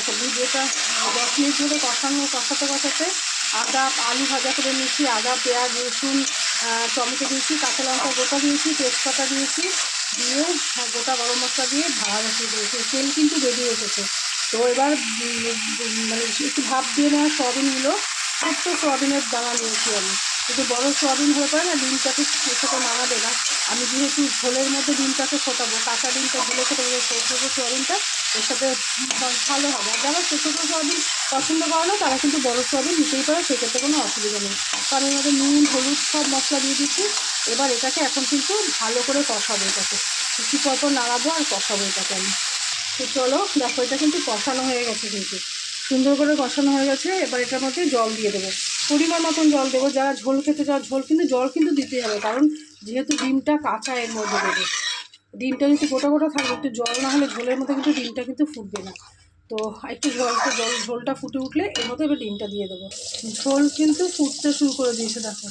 দেখো যেটা 10 মিনিট ধরে কষাতে আদা আলু ভাজা করে নিয়েছি, আদা পেঁয়াজ রসুন টমেটো দিয়েছি, কাঁচা লঙ্কা গোটা দিয়েছি, তেজপাতা দিয়েছি, দিয়ে গোটা গরম মশলা দিয়ে ভাড়া বসিয়ে দিয়েছি। তেল কিন্তু বেরিয়ে এসেছে। তো এবার মানে একটু ভাপ দিয়ে নেওয়া সয়াবিনগুলো, ছোট্ট সয়াবিনের দানা নিয়েছি আমি। একটু বড় সয়াবিন হলে পরে না ডিমটাকে সেটা মানাবে না। আমি যেহেতু ঝোলের মধ্যে ডিমটাকে ফোটাবো, কাঁচা ডিমটা ঝোলে ফোটাবো, ছোটো সয়াবিনটা এর সাথে ভালো হবে। আর যারা ছোটো সয়াবিন পছন্দ করে না তারা কিন্তু বড় সয়াবিন নিতেই পারে, সেক্ষেত্রে কোনো অসুবিধা নেই। কারণ এর মধ্যে নুন হলুদ সব মশলা দিয়ে দিচ্ছি। এবার এটাকে এখন কিন্তু ভালো করে কষাবো, এটাকে কিছু পর নাড়াবো আর কষাবো এটাকে আমি। তো চলো দেখো, এটা কিন্তু কষানো হয়ে গেছে, কিন্তু সুন্দর করে কষানো হয়ে গেছে। এবার এটার মধ্যে জল দিয়ে দেবো, পরিমাণ মতন জল দেবো। যারা ঝোল খেতে চাও জল কিন্তু দিতেই হবে, কারণ যেহেতু ডিমটা কাঁচা এর মধ্যে দেবে। ডিমটা যদি গোটা থাকবে, একটু জল না হলে ঝোলের মধ্যে কিন্তু ডিমটা কিন্তু ফুটবে না। তো একটু ঝোলটা ফুটে উঠলে এর মধ্যে এবার ডিমটা দিয়ে দেবো। ঝোল কিন্তু ফুটতে শুরু করে দিয়েছে, দেখো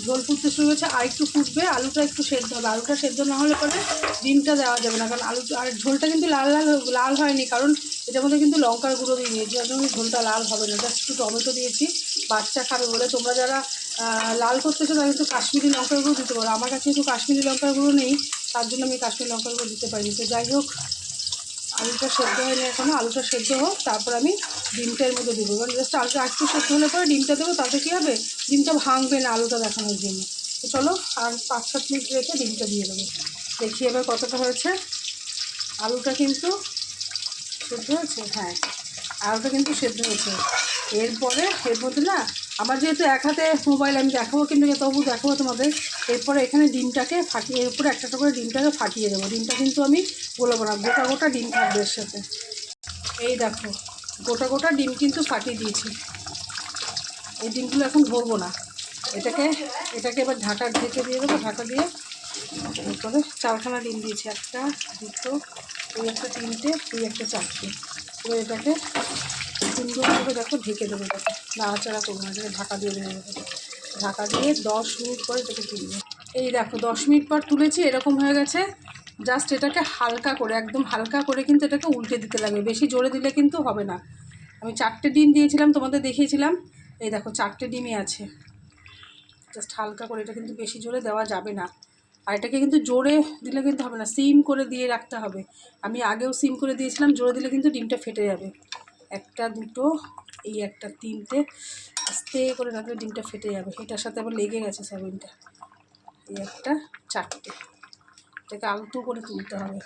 ঝোল ফুটতে শুরু হয়েছে। আর একটু ফুটবে, আলুটা একটু সেদ্ধ হবে। আলুটা সেদ্ধ না হলে পরে ডিমটা দেওয়া যাবে না, কারণ আর ঝোলটা কিন্তু লাল হয়নি, কারণ এটার মধ্যে কিন্তু লঙ্কার গুঁড়ো দিয়ে নিয়েছি, যার জন্য ঝোলটা লাল হবে না। জাস্ট একটু টমেটো দিয়েছি, বাচ্চা খাবে বলে। তোমরা যারা লাল করতেছো তারা কিন্তু কাশ্মীরি লঙ্কার গুঁড়ো দিতে পারো। আমার কাছে একটু কাশ্মীরি লঙ্কার গুঁড়ো নেই, তার জন্য আমি কাশ্মীরি লঙ্কার গুঁড়ো দিতে পারিনি। তো যাই হোক, আলুটা সেদ্ধ হয়নি এখনও, আলুটা সেদ্ধ হোক, তারপর আমি ডিমটার মধ্যে দেবো। কারণ জাস্ট আলুটা একটু সেদ্ধ হলে পরে ডিমটা দেবো, তাতে কী হবে, ডিমটা ভাঙবে না আলুটা দেখানোর জন্য। তো চলো আর 5-7 মিনিট রেখে ডিমটা দিয়ে দেবো। দেখি এবার কতটা হয়েছে। আলুটা কিন্তু সেদ্ধ হয়েছে, হ্যাঁ আলুটা কিন্তু সেদ্ধ হয়েছে। এরপরে এর মধ্যে না, আমার যেহেতু এক হাতে মোবাইল আমি দেখাবো, কিন্তু তবু দেখাবো তোমাদের। এরপরে এখানে ডিমটাকে ফাটিয়ে, এর উপরে একটা করে ডিমটাকে ফাটিয়ে দেবো। ডিমটা কিন্তু আমি বলবো না, গোটা ডিম থাকবে এর সাথে। এই দেখো গোটা ডিম কিন্তু ফাটিয়ে দিয়েছি। এই ডিমগুলো এখন ভরবো না, এটাকে এবার ঢেকে দিয়ে দেবো। ঢাকা দিয়ে এরপরে 4খানা ডিম দিয়েছি, 1 2 ওই একটা 3টে, ওই একটা 4টে। এবার এটাকে সুন্দর করে দেখো ঢেকে দেবো, দেখো নাড়াচাড়া করবো না, এটাকে ঢাকা দিয়ে দেবো। ঢাকা দিয়ে 10 মিনিট পরে এটাকে তুলবো। এই দেখো 10 মিনিট পর তুলেছি, এরকম হয়ে গেছে। জাস্ট এটাকে হালকা করে, একদম হালকা করে কিন্তু এটাকে উল্টে দিতে লাগে, বেশি জোরে দিলে কিন্তু হবে না। আমি 4টে ডিম দিয়েছিলাম, তোমাদের দেখিয়েছিলাম। এই দেখো 4টে ডিমই আছে। জাস্ট হালকা করে, এটা কিন্তু বেশি জোরে দেওয়া যাবে না। আর এটাকে কিন্তু জোরে দিলে কিন্তু হবে না, সিম করে দিয়ে রাখতে হবে। আমি আগেও সিম করে দিয়েছিলাম, জোরে দিলে কিন্তু ডিমটা ফেটে যাবে। 1 2 এই একটা 3টে, আস্তে করে রাখলে ডিমটা ফেটে যাবে। এটার সাথে আবার লেগে গেছে সয়াবিনটা। এই একটা 4টে, এটাকে আলতো করে তুলতে হবে।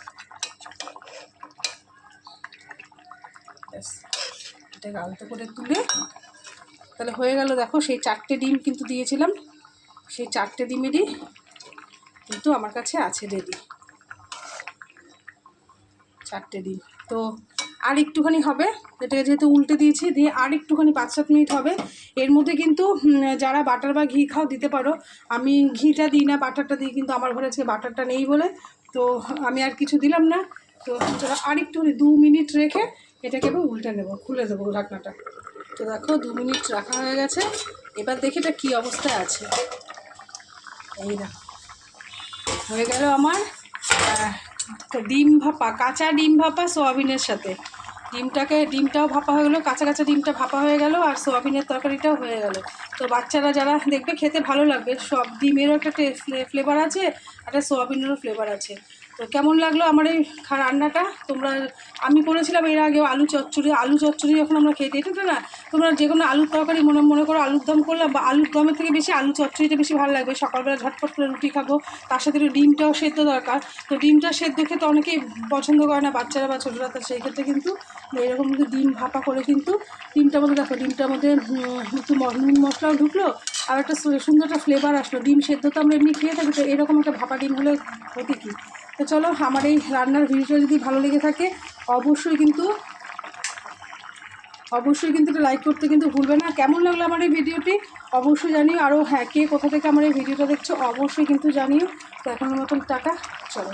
ব্যাস, এটাকে আলতো করে তুলে তাহলে হয়ে গেল। দেখো সেই 4টে ডিম কিন্তু দিয়েছিলাম, সেই 4টে ডিমেরই কিন্তু আমার কাছে আছে রেডি। 4টে ডিম। তো আর একটুখানি হবে, এটাকে যেহেতু উল্টে দিয়েছি, দিয়ে আর একটুখানি 5-7 মিনিট হবে। এর মধ্যে কিন্তু যারা বাটার বা ঘি খাও দিতে পারো। আমি ঘিটা দিই না, বাটারটা দিই, কিন্তু আমার ঘরে আজকে বাটারটা নেই বলে তো আমি আর কিছু দিলাম না। তো আর একটুখানি 2 মিনিট রেখে এটাকে এবার উল্টে নেবো, খুলে দেবো ঢাকনাটা। তো দেখো 2 মিনিট রাখা হয়ে গেছে। এবার দেখি এটা কী অবস্থায় আছে। এই দেখো হয়ে গেল আমার ডিম ভাপা, কাঁচা ডিম ভাপা সোয়াবিনের সাথে। ডিমটাও ভাপা হয়ে গেলো, কাঁচা ডিমটা ভাপা হয়ে গেল, আর সোয়াবিনের তরকারিটাও হয়ে গেল। তো বাচ্চারা যারা দেখবে খেতে ভালো লাগবে। সব ডিমেরও একটা ফ্লেভার আছে, একটা সোয়াবিনেরও ফ্লেভার আছে। তো কেমন লাগলো আমার এই রান্নাটা তোমরা? আমি করেছিলাম এর আগেও আলু চচ্চড়ি যখন আমরা খেতে, এটা না তোমরা যে কোনো আলুর তরকারি মনে করো আলুর দম করলাম, বা আলুর দমের থেকে বেশি আলু চচ্চড়িটা বেশি ভালো লাগবে। সকালবেলা ঝটপট করে রুটি খাবো, তার সাথে ডিমটাও সেদ্ধ দরকার। তো ডিমটা সেদ্ধ খেতে অনেকেই পছন্দ করে না, বাচ্চারা বা ছোটোরা। তো সেই ক্ষেত্রে কিন্তু এরকম কিন্তু ডিম ভাপা করে কিন্তু ডিমটার মধ্যে দেখো, ডিমটার মধ্যে একটু নুন মশলাও ঢুকলো, আর একটা সুন্দর একটা ফ্লেভার আসলো। ডিম সেদ্ধ তো আমরা এমনি খেয়ে থাকি, তো এরকম একটা ভাপা ডিম হলে ক্ষতি কী? তো চলো, আমার এই রান্নার ভিডিওটা যদি ভালো লেগে থাকে অবশ্যই কিন্তু এটা লাইক করতে কিন্তু ভুলবে না। কেমন লাগলো আমার এই ভিডিওটি অবশ্যই জানিও। আরও হ্যাঁ, কে কোথা থেকে আমার এই ভিডিওটা দেখছো অবশ্যই কিন্তু জানিও। তো এখনের মতন টাটা, চলো।